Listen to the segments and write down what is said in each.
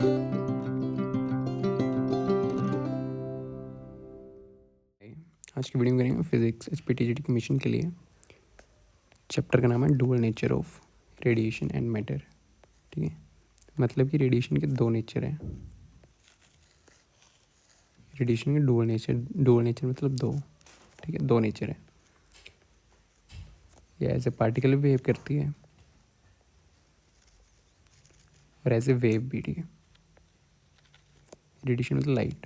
आज की वीडियो में करेंगे फिजिक्स एचपीटीजीटी के मिशन के लिए। चैप्टर का नाम है dual nature of radiation and matter. ठीक है, मतलब कि रेडिएशन के दो नेचर हैं। रेडिएशन के डुअल नेचर मतलब दो। ठीक है, दो नेचर है। ये ऐसे पार्टिकल बिहेव करती है और ऐसे वेव भी। ठीक है, रेडिएशन मतलब लाइट।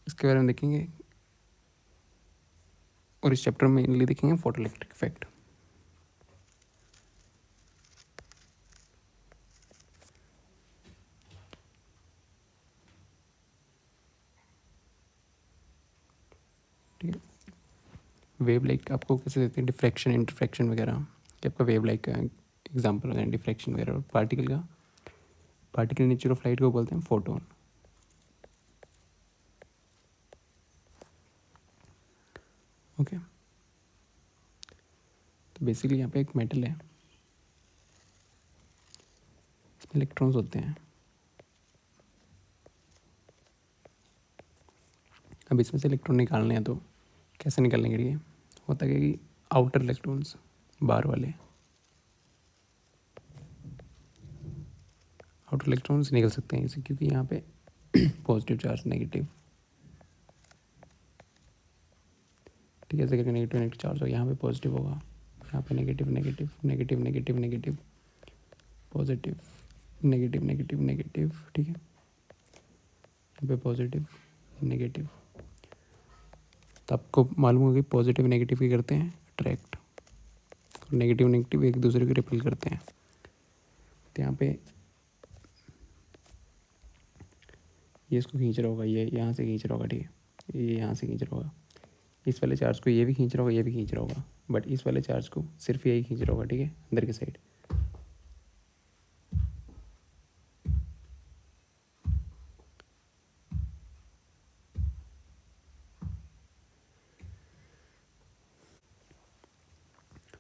इसके बारे में देखेंगे और इस चैप्टर में मेनली देखेंगे फोटो इलेक्ट्रिक इफेक्ट। ठीक है, वेव लाइक आपको कैसे देते हैं, डिफ्रैक्शन इंटरफ्रैक्शन वगैरह। कि आपका वेव लाइक का एग्जाम्पल वगैरह डिफ्रैक्शन वगैरह। और पार्टिकल नेचर ऑफ लाइट को बोलते हैं फोटोन। ओके, तो बेसिकली यहाँ पे एक मेटल है, इसमें इलेक्ट्रॉन्स होते हैं। अब इसमें से इलेक्ट्रॉन निकालने हैं तो कैसे निकालने के लिए होता है कि आउटर इलेक्ट्रॉन्स, बाहर वाले आउटर इलेक्ट्रॉन्स निकल सकते हैं इसे, क्योंकि यहाँ पे पॉजिटिव चार्ज नेगेटिव। ठीक है, अगर नेगेटिव नेगेटिव चार्ज हो, यहाँ पे पॉजिटिव होगा, यहाँ पे negative negative negative negative negative positive negative negative negative. ठीक है, यहाँ पे पॉजिटिव नेगेटिव। तो आपको मालूम होगा कि पॉजिटिव नेगेटिव ही करते हैं अट्रैक्ट, और नेगेटिव नेगेटिव एक दूसरे को रिपेल करते हैं। तो यहाँ पे ये इसको खींच रहा होगा, ये यहाँ से खींच रहा होगा। ठीक है, ये यहाँ से खींच रहा होगा, इस वाले चार्ज को ये भी खींच रहा होगा, ये भी खींच रहा होगा, बट इस वाले चार्ज को सिर्फ यही खींच रहा होगा। ठीक है, अंदर की साइड।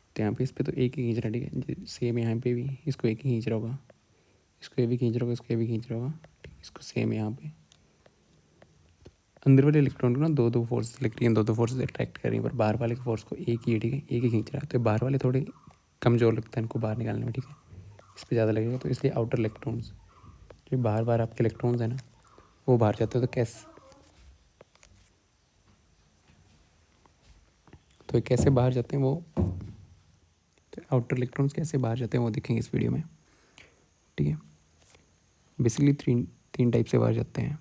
तो यहाँ पे इस पे तो एक ही खींच रहा है। ठीक है, सेम यहाँ पे भी इसको एक ही खींच रहा होगा, इसको ये भी खींच रहा होगा, इसको ये भी खींच रहा होगा। ठीक है, इसको सेम यहाँ पे अंदर वाले इलेक्ट्रॉन को ना दो दो फोर्स लग रही हैं, दो दो फोर्स अट्रैक्ट कर रही हैं, पर बाहर वाले फोर्स को एक ही है। ठीक है, एक ही खींच रहा है। तो बाहर वाले थोड़े कमज़ोर लगता है इनको बाहर निकालने में। ठीक है, इस पर ज़्यादा लगेगा, तो इसलिए आउटर इलेक्ट्रॉन्स जो बाहर बाहर आपके इलेक्ट्रॉन्स हैं ना, वो बाहर जाते हैं। तो कैसे बाहर जाते हैं वो, तो आउटर इलेक्ट्रॉन्स कैसे बाहर जाते हैं वो देखेंगे इस वीडियो में। ठीक है, बेसिकली तीन टाइप से बाहर जाते हैं।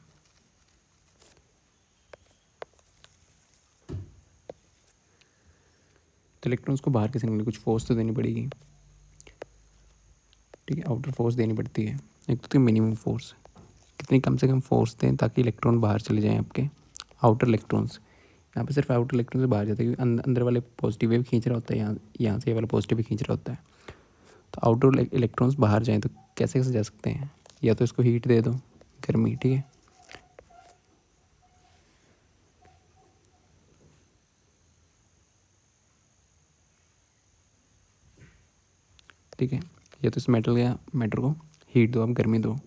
तो इलेक्ट्रॉन्स को बाहर कैसे निकलने, कुछ फोर्स तो देनी पड़ेगी। ठीक है, आउटर फोर्स देनी पड़ती है। एक तो मिनिमम फोर्स, कितनी कम से कम फोर्स दें ताकि इलेक्ट्रॉन बाहर चले जाएं आपके आउटर इलेक्ट्रॉन्स। यहाँ पे सिर्फ आउटर इलेक्ट्रॉन से बाहर जाते हैं, क्योंकि अंदर वाले पॉजिटिव वेव खींच रहा होता है, यहाँ से ये वाला पॉजिटिव भी खींच रहा होता है। तो आउटर इलेक्ट्रॉन्स बाहर जाएँ तो कैसे कैसे जा सकते हैं, या तो इसको हीट दे दो, गर्मी। ठीक है, ठीक है, या तो इस मैटर को हीट दो, आप गर्मी दो,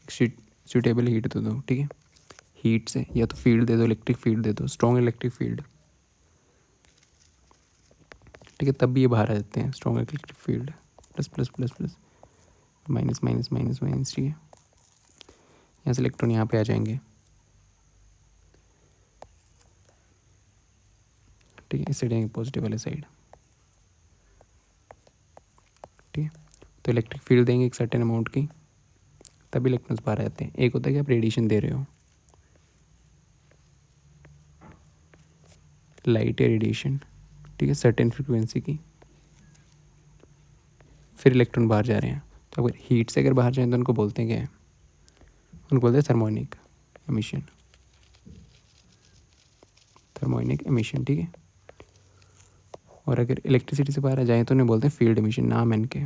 सूटेबल हीट दो। ठीक है, हीट से या तो फील्ड दे दो, इलेक्ट्रिक फील्ड दे दो, स्ट्रॉन्ग इलेक्ट्रिक फील्ड। ठीक है, तब भी ये बाहर आ जाते हैं, strong electric field. Plus plus plus plus minus minus minus minus. ठीक है, यहाँ से इलेक्ट्रॉन यहाँ पे आ जाएंगे। ठीक है, इस साइड आएंगे पॉजिटिव वाले साइड। ठीक है, तो इलेक्ट्रिक फील्ड देंगे एक सर्टेन अमाउंट की, तभी इलेक्ट्रॉन्स बाहर आ जाते हैं। एक होता है कि आप रेडिएशन दे रहे हो, लाइट या रेडिएशन। ठीक है, सर्टेन फ्रिक्वेंसी की, फिर इलेक्ट्रॉन बाहर जा रहे हैं। तो अगर हीट से अगर बाहर जाए तो उनको बोलते हैं क्या है, उनको बोलते हैं थर्मोनिक एमिशन। Thermionic emission. ठीक है, और अगर इलेक्ट्रिसिटी से बाहर आ जाए तो उन्हें बोलते हैं फील्ड एमिशन। नाम है इनके,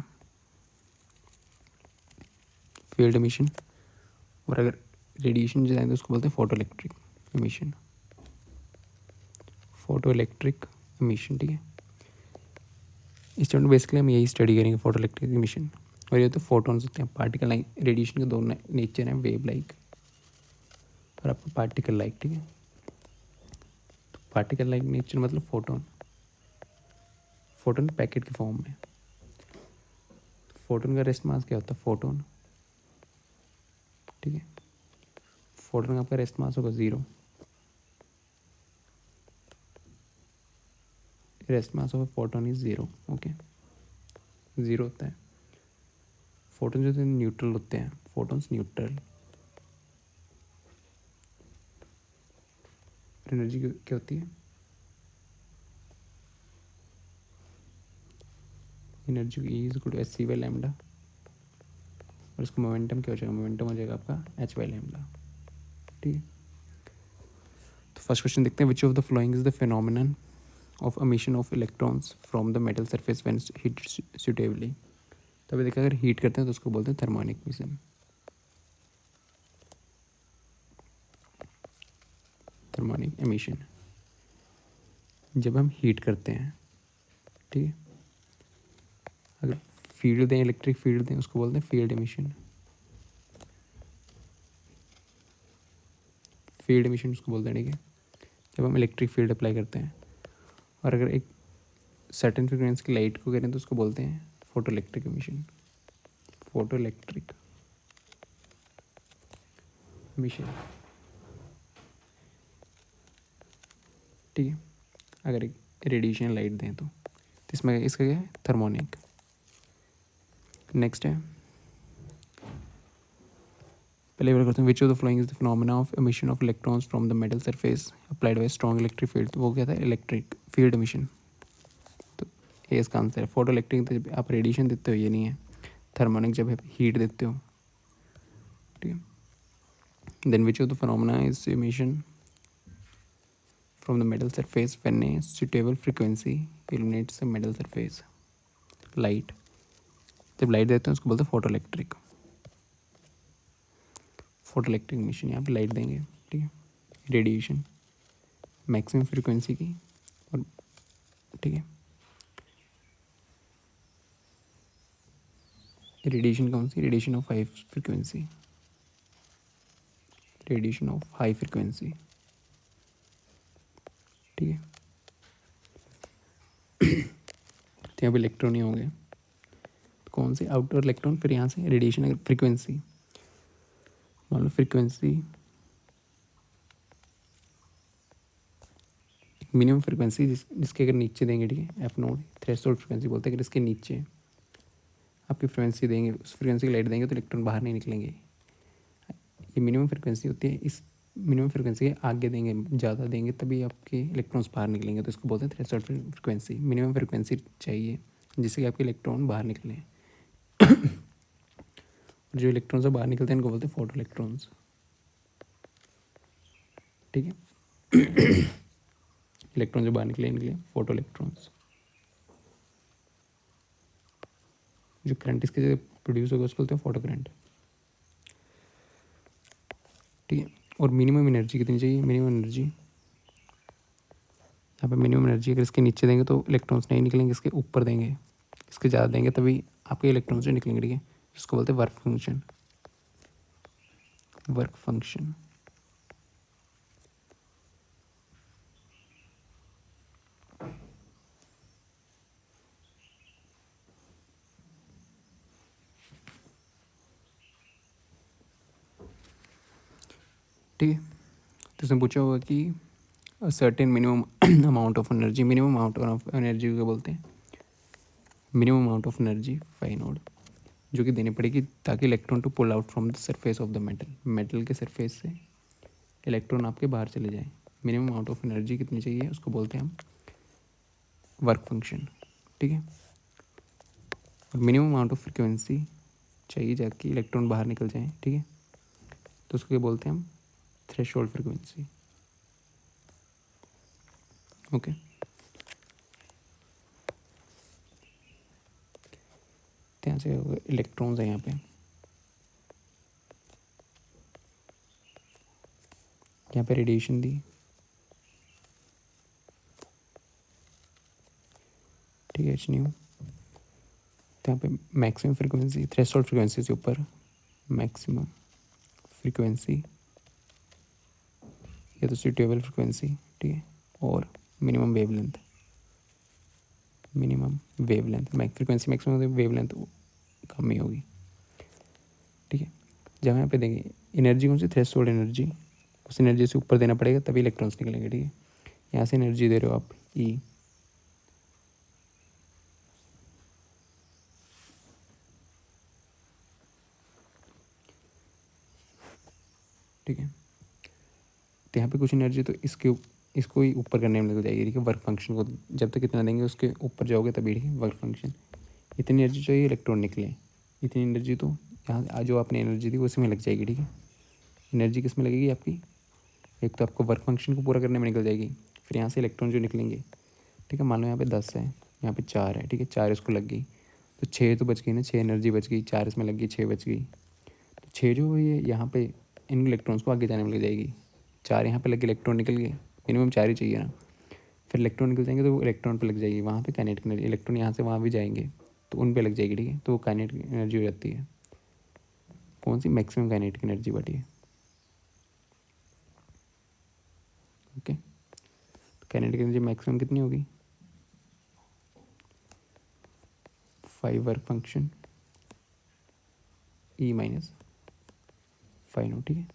फील्ड एमिशन। और अगर रेडिएशन जाए तो उसको बोलते हैं photo electric emission. Photo electric emission. ठीक है, इस चैप्टर में बेसिकली हम यही स्टडी करेंगे, फोटो इलेक्ट्रिक एमिशन। और ये तो फोटोन्स होते हैं। पार्टिकल लाइक रेडिएशन के दो नेचर हैं, वेव लाइक और आपका पार्टिकल लाइक, ठीक है। तो पार्टिकल लाइक नेचर मतलब फोटोन, फोटोन पैकेट के फॉर्म में। फोटोन का रेस्ट मास क्या होता है, फोटोन, ठीक है। फोटोन का आपका रेस्ट मास होगा 0, rest mass of photon is 0, okay, 0 होता है। फोटोन जो न्यूट्रल होते हैं, फोटोन्स न्यूट्रल। एनर्जी क्या होती है, energy is equal to H C by lambda, और इसका मोमेंटम क्या हो जाएगा, मोमेंटम हो जाएगा आपका एच बाई लैम्डा, ठीक है। तो फर्स्ट क्वेश्चन देखते हैं, विच of the following is the phenomenon of emission of electrons from the metal surface when heated suitably। तो अभी देखा, अगर हीट करते हैं तो उसको बोलते हैं थर्मोनिक emission, थर्मोनिक emission। जब हम हीट करते हैं, ठीक है, अगर फील्ड दें, इलेक्ट्रिक फील्ड दें, उसको बोलते हैं फील्ड emission, फील्ड emission उसको बोलते हैं, ठीक है। जब हम इलेक्ट्रिक फील्ड अप्लाई करते हैं, और अगर एक सर्टेन फ्रिक्वेंसी की लाइट को करें तो उसको बोलते हैं photo electric emission, photo electric emission, ठीक है। अगर एक रेडिएशन लाइट दें तो इसमें इसका क्या है, थर्मोनिक। नेक्स्ट है, पहले बार करते हैं, विच of the following is the phenomena of emission of electrons from the metal surface applied by strong electric field. तो वो क्या था, इलेक्ट्रिक फील्ड emission। तो ये इसका आंसर है। फोटो इलेक्ट्रिक जब आप रेडिएशन देते हो, ये नहीं है। थर्मोनिक जब आप हीट देते हो, ठीक है। Then which of the phenomena is emission from the metal surface when a suitable frequency illuminates the metal surface, light. जब लाइट देते हैं उसको बोलते हैं photo electric, photo electric emission। यहाँ पे लाइट देंगे, ठीक है, रेडिएशन मैक्सिमम फ्रीक्वेंसी की, और ठीक है, रेडिएशन कौन सी, radiation of high frequency, radiation of high frequency, ठीक है। तो यहाँ पे इलेक्ट्रॉन ही होंगे, तो कौन से, आउटर इलेक्ट्रॉन, फिर यहाँ से रेडिएशन। अगर फ्रीक्वेंसी मान लो, फ्रीक्वेंसी मिनिमम फ्रीक्वेंसी जिसके अगर नीचे देंगे, ठीक है, एफ नोड थ्रेशोल्ड फ्रीक्वेंसी बोलते हैं। अगर इसके नीचे आपकी फ्रीक्वेंसी देंगे, उस फ्रीक्वेंसी की लाइट देंगे तो इलेक्ट्रॉन बाहर नहीं निकलेंगे। ये मिनिमम फ्रीक्वेंसी होती है। इस मिनिमम फ्रीक्वेंसी के आगे देंगे, ज़्यादा देंगे तभी आपके इलेक्ट्रॉन्स बाहर निकलेंगे, तो इसको बोलते हैं थ्रेशोल्ड फ्रीक्वेंसी। मिनिमम फ्रीक्वेंसी चाहिए जिससे कि आपके इलेक्ट्रॉन बाहर निकलें। और जो इलेक्ट्रॉन्स से बाहर निकलते हैं इनको बोलते हैं फोटो इलेक्ट्रॉन्स, ठीक है। इलेक्ट्रॉन जो बाहर निकले फोटो इलेक्ट्रॉन्स। जो करंट इसके जगह प्रोड्यूस होगा उसको बोलते हैं फोटो करंट, ठीक है। और मिनिमम एनर्जी कितनी चाहिए, मिनिमम एनर्जी, यहाँ पे मिनिमम एनर्जी अगर इसके नीचे देंगे तो इलेक्ट्रॉन्स नहीं निकलेंगे, इसके ऊपर देंगे, इसके ज़्यादा देंगे तभी आपके इलेक्ट्रॉन्स जो निकलेंगे, ठीक है। जिसको बोलते हैं वर्क फंक्शन, वर्क फंक्शन, ठीक है। तो इसमें पूछा होगा कि certain minimum amount of energy, minimum amount of energy को बोलते हैं minimum amount of energy phi naught, जो कि देनी पड़ेगी ताकि electron to pull out from the surface of the metal, metal के सरफेस से इलेक्ट्रॉन आपके बाहर चले जाएं। मिनिमम अमाउंट ऑफ एनर्जी कितनी चाहिए उसको बोलते हैं हम वर्क फंक्शन, ठीक है। और मिनिमम अमाउंट ऑफ फ्रिक्वेंसी चाहिए जाके इलेक्ट्रॉन बाहर निकल जाएं, ठीक है, तो उसको क्या बोलते हैं हम थ्रेशोल्ड फ्रिक्वेंसी, ओके। यहाँ से इलेक्ट्रॉन्स हैं, यहाँ पे रेडिएशन दी, ठीक है, एच न्यू तो यहाँ पे मैक्सिमम फ्रिक्वेंसी थ्रेशोल्ड फ्रिक्वेंसी से ऊपर मैक्सिमम फ्रिक्वेंसी या तो सूटेबल फ्रिक्वेंसी, ठीक है, और minimum wavelength, max frequency maximum होगी, वेवलेंथ कम ही होगी, ठीक है। जब यहाँ पे देंगे एनर्जी कौन सी, थ्रेशोल्ड एनर्जी, उस एनर्जी से ऊपर देना पड़ेगा तभी इलेक्ट्रॉन्स निकलेंगे, ठीक है। यहाँ से एनर्जी दे रहे हो आप ई, ठीक है। तो यहाँ पे कुछ एनर्जी तो इसको ही ऊपर करने में लग जाएगी, ठीक है। वर्क फंक्शन को जब तक कितना देंगे उसके ऊपर जाओगे तभी, ठीक है, वर्क फंक्शन। इतनी एनर्जी चाहिए इलेक्ट्रॉन निकले, इतनी एनर्जी तो यहाँ जो आपने एनर्जी दी वो उसी में लग जाएगी, ठीक है। एनर्जी किस में लगेगी आपकी, एक तो आपको वर्क फंक्शन को पूरा करने में निकल जाएगी, फिर यहाँ से इलेक्ट्रॉन जो निकलेंगे, ठीक है। मान लो यहाँ पे 10 है, यहाँ पे 4 है, ठीक है, 4 इसको लग गई तो 6 तो बच गई ना, 6 एनर्जी बच गई, 4 इसमें लग गई, 6 बच गई। तो 6 जो ये यहाँ पे इन इलेक्ट्रॉन्स को आगे जाने में लग जाएगी, 4 यहाँ पे लग के इलेक्ट्रॉन निकल गए, मिनिमम 4 ही चाहिए ना, फिर इलेक्ट्रॉन निकल जाएंगे तो वो इलेक्ट्रॉन पे लग जाएगी, वहाँ पे काइनेटिक एनर्जी, इलेक्ट्रॉन यहाँ से वहाँ भी जाएंगे तो उन पे लग जाएगी, ठीक है। तो वो काइनेटिक एनर्जी हो जाती है, कौन सी, मैक्सिमम काइनेटिक एनर्जी बटी है, ओके। काइनेटिक एनर्जी मैक्सिमम कितनी होगी, 5 work function E minus 5 no, ठीक है।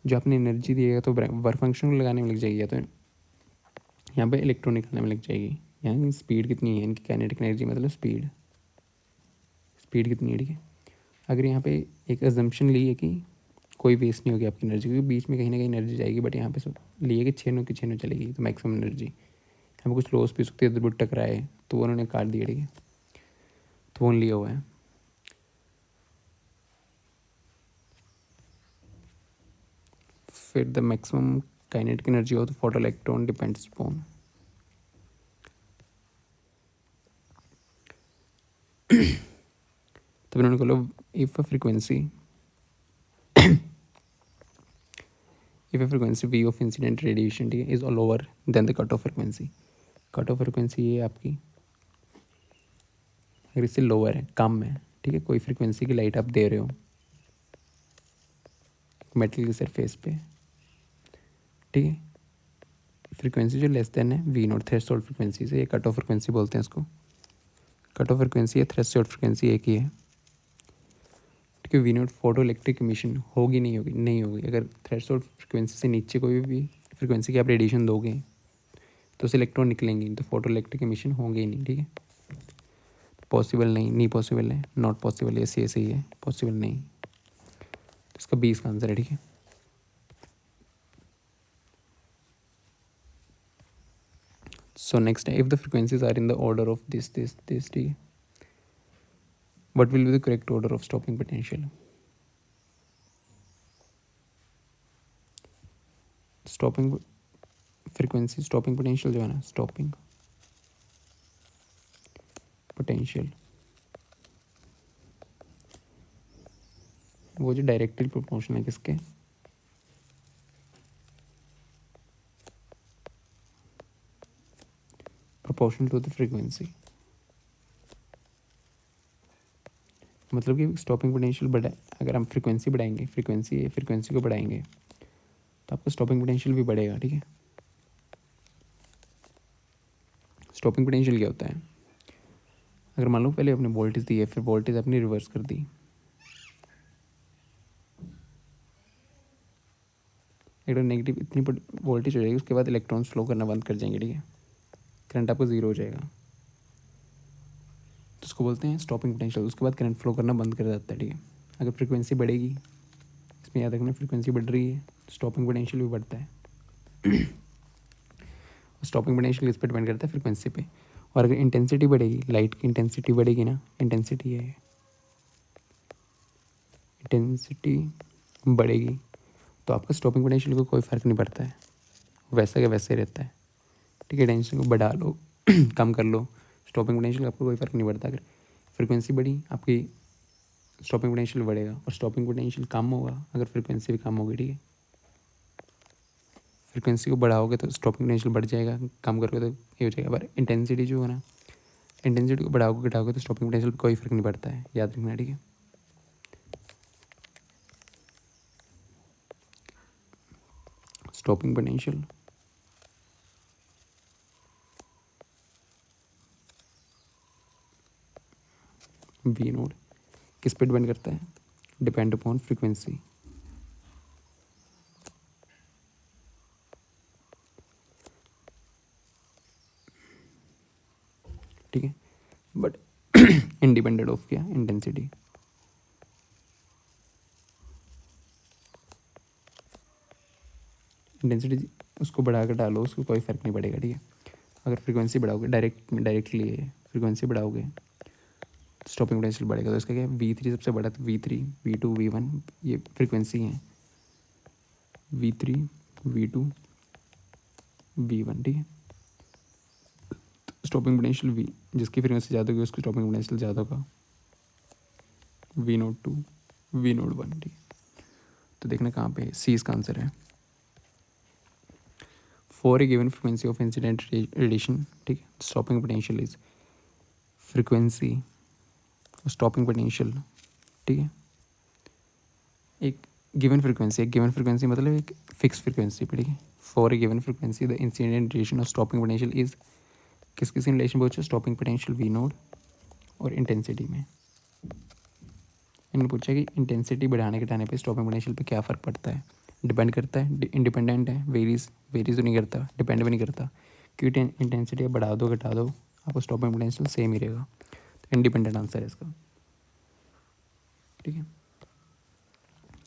जो आपने एनर्जी दिएगा तो वर्क फंक्शन को लगाने में लग जाएगी, या तो यहाँ पे इलेक्ट्रॉन निकालने में लग जाएगी। यहाँ स्पीड कितनी है इनकी, काइनेटिक एनर्जी मतलब स्पीड कितनी है, ठीक है। अगर यहाँ पे एक अजम्पशन ली है कि कोई वेस्ट नहीं होगी आपकी एनर्जी, क्योंकि बीच में कहीं ना कहीं एनर्जी जाएगी, बट यहाँ पे लिए कि 6 की 6 चलेगी, तो मैक्सिमम एनर्जी यहाँ पे कुछ लॉस भी सकती है, इधर टकराए तो वो उन्होंने काट दिया, ठीक है, तो वो लिया हुआ है। फिर the maximum kinetic energy of the photo electron depends upon, तो उन्होंने बोला if a frequency v of incident radiation, ठीक है, is lower than the cut off frequency. Cut off frequency ये आपकी अगर इससे लोअर है, कम है, ठीक है, कोई फ्रिक्वेंसी की लाइट आप दे रहे हो मेटल की सरफेस पे, ठीक है, फ्रिक्वेंसी जो लेस देन है वी नॉट, थ्रेशोल्ड फ्रिक्वेंसी से, ये कट ऑफ फ्रिक्वेंसी बोलते हैं इसको। कट ऑफ फ्रिक्वेंसी या थ्रेशोल्ड फ्रिक्वेंसी एक ही है, ठीक है। V naught photo electric emission होगी नहीं होगी अगर थ्रेशोल्ड फ्रिक्वेंसी से नीचे कोई भी फ्रिक्वेंसी की आप रेडिएशन दोगे तो उससे इलेक्ट्रॉन निकलेंगे, तो फोटो इलेक्ट्रिक एमिशन होंगे ही नहीं, ठीक है। पॉसिबल नहीं पॉसिबल है, नॉट पॉसिबल, ऐसे ही है, पॉसिबल नहीं, तो इसका 20 का आंसर है, ठीक है। सो नेक्स्ट है, if the frequencies are in the order of this, ठीक है, what will be the correct order of stopping potential. Stopping frequency, stopping potential जो है ना, स्टॉपिंग पोटेंशियल वो जो डायरेक्टली प्रोपोर्शनल है किसके, प्रोपोर्शनल टू द फ्रीक्वेंसी। मतलब कि स्टॉपिंग पोटेंशियल बढ़ा, अगर हम फ्रीक्वेंसी बढ़ाएंगे, फ्रीक्वेंसी को बढ़ाएंगे तो आपका स्टॉपिंग पोटेंशियल भी बढ़ेगा, ठीक है। स्टॉपिंग पोटेंशियल क्या होता है, अगर मान लो पहले आपने वोल्टेज दी है, फिर वोल्टेज आपने रिवर्स कर दी, एकदम नेगेटिव इतनी वोल्टेज हो जाएगी, उसके बाद इलेक्ट्रॉन्स फ्लो करना बंद कर जाएंगे, ठीक है, करंट आपका ज़ीरो हो जाएगा, तो उसको बोलते हैं स्टॉपिंग पोटेंशियल। उसके बाद करंट फ्लो करना बंद कर जाता है, ठीक है। अगर फ्रिक्वेंसी बढ़ेगी, इसमें याद रखना फ्रिक्वेंसी बढ़ रही है तो स्टॉपिंग पोटेंशियल भी बढ़ता है। स्टॉपिंग पोटेंशियल किस पे डिपेंड करता है, फ्रिक्वेंसी पे। और अगर इंटेंसिटी बढ़ेगी, लाइट की इंटेंसिटी बढ़ेगी ना, इंटेंसिटी है, इंटेंसिटी बढ़ेगी तो आपका स्टॉपिंग पोटेंशियल को कोई फ़र्क नहीं पड़ता है, वैसा का वैसे रहता है, ठीक है। टेंशन को बढ़ा लो कम कर लो, स्टॉपिंग पोटेंशियल आपको कोई फ़र्क नहीं पड़ता। अगर फ्रिक्वेंसी बढ़ी आपकी स्टॉपिंग पोटेंशियल बढ़ेगा, और स्टॉपिंग पोटेंशियल कम होगा अगर फ्रिक्वेंसी भी कम होगी, ठीक है। फ्रिक्वेंसी को बढ़ाओगे तो स्टॉपिंग पोटेंशियल बढ़ जाएगा, कम करोगे तो ये हो जाएगा। पर इंटेंसिटी जो है ना, इंटेंसिटी को बढ़ाओगे घटाओगे तो स्टॉपिंग पोटेंशियल पर कोई फर्क नहीं पड़ता है, याद रखना, ठीक है। स्टॉपिंग पोटेंशियल वी नोड किस पे डिपेंड करता है, डिपेंड अपॉन फ्रीक्वेंसी। ठीक है, बट इंडिपेंडेंट ऑफ क्या, इंटेंसिटी। इंटेंसिटी उसको बढ़ा कर डालो, उसको कोई फ़र्क नहीं पड़ेगा, ठीक है। अगर फ्रीक्वेंसी बढ़ाओगे डायरेक्टली फ्रीक्वेंसी बढ़ाओगे स्टॉपिंग पोटेंशियल बढ़ेगा, तो इसका क्या है, V3 सबसे बड़ा, तो V3 V2 V1 ये फ्रीक्वेंसी है, V3 V2 V1, ठीक है। स्टॉपिंग पोटेंशियल V जिसकी फ्रीक्वेंसी ज़्यादा होगी उसकी स्टॉपिंग पोटेंशियल ज़्यादा होगा, V02 V01, ठीक है। तो देखना कहाँ पे सी इसका आंसर है। For a given frequency of incident radiation, ठीक है, stopping potential is frequency stopping potential, ठीक है। एक गिवन फ्रिक्वेंसी मतलब एक फिक्स फ्रिक्वेंसी पे, ठीक है। For a given frequency the incident radiation of stopping potential is किस किस रिलेशन पूछा, स्टॉपिंग पोटेंशियल वी नोड और इंटेंसिटी में। इन्होंने पूछा कि इंटेंसिटी बढ़ाने घटाने पे स्टॉपिंग पोटेंशियल पे क्या फ़र्क पड़ता है, डिपेंड करता है, इंडिपेंडेंट है, वेरीज तो नहीं करता, डिपेंड भी नहीं करता, क्योंकि इंटेंसिटी बढ़ा दो घटा दो आपको स्टॉपिंग पोटेंशियल सेम ही रहेगा, तो इंडिपेंडेंट आंसर है इसका, ठीक है।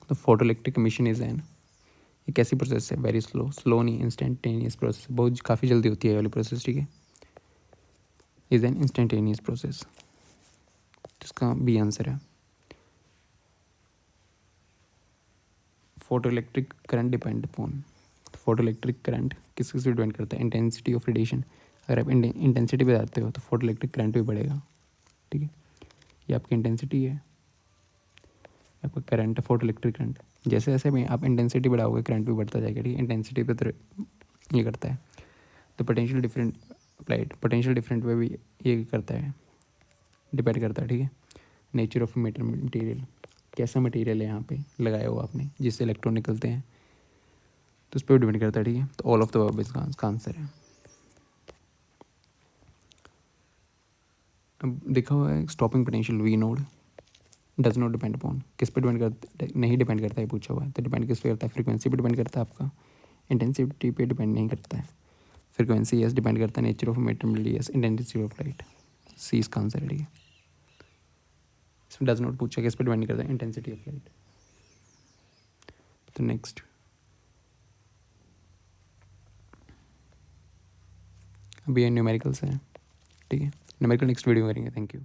तो photo electric emission is an, ये कैसी प्रोसेस है, वेरी स्लो नहीं, इंस्टेंटेनियस प्रोसेस, बहुत काफ़ी जल्दी होती है ये वाली प्रोसेस, ठीक है। इज एन इंस्टेंटेनियस प्रोसेस, जिसका बी आंसर है। Photo electric current depend upon, photo electric current किस किस पे डिपेंड करता है, इंटेंसिटी ऑफ रेडिएशन। अगर आप इंटेंसिटी बढ़ाते हो तो फोटो इलेक्ट्रिक करंट भी बढ़ेगा, ठीक है। ये आपकी इंटेंसिटी है, आपका करंट है, फोटो इलेक्ट्रिक करंट। जैसे जैसे भी आप इंटेंसिटी बढ़ाओगे करंट भी बढ़ता जाएगा, ठीक है। इंटेंसिटी पे तो ये करता है, तो potential different applied, potential different पे भी ये करता है, डिपेंड करता है, ठीक है। नेचर ऑफ मटेरियल, कैसा मटेरियल है यहाँ पे लगाया हुआ आपने जिससे इलेक्ट्रॉन निकलते हैं, तो उस पर डिपेंड करता है, ठीक है। तो ऑल ऑफ द अबव इसका आंसर है। अब देखा हुआ है stopping potential V naught does not depend upon, किस पे डिपेंड करता, नहीं डिपेंड करता है, पूछा हुआ है, तो डिपेंड किस पे करता है, फ्रीक्वेंसी पे डिपेंड करता है आपका, इंटेंसिटी पे डिपेंड नहीं करता है। फ्रीक्वेंसी यस डिपेंड करता है, nature of material yes, intensity of light, C इसका आंसर है, ठीक है। इसमें डज नॉट पूछा किस पे डिपेंड करता है, इंटेंसिटी ऑफ लाइट। तो नेक्स्ट अभी ये न्यूमेरिकल्स हैं, ठीक है। न्यूमेरिकल नेक्स्ट वीडियो करेंगे, थैंक यू।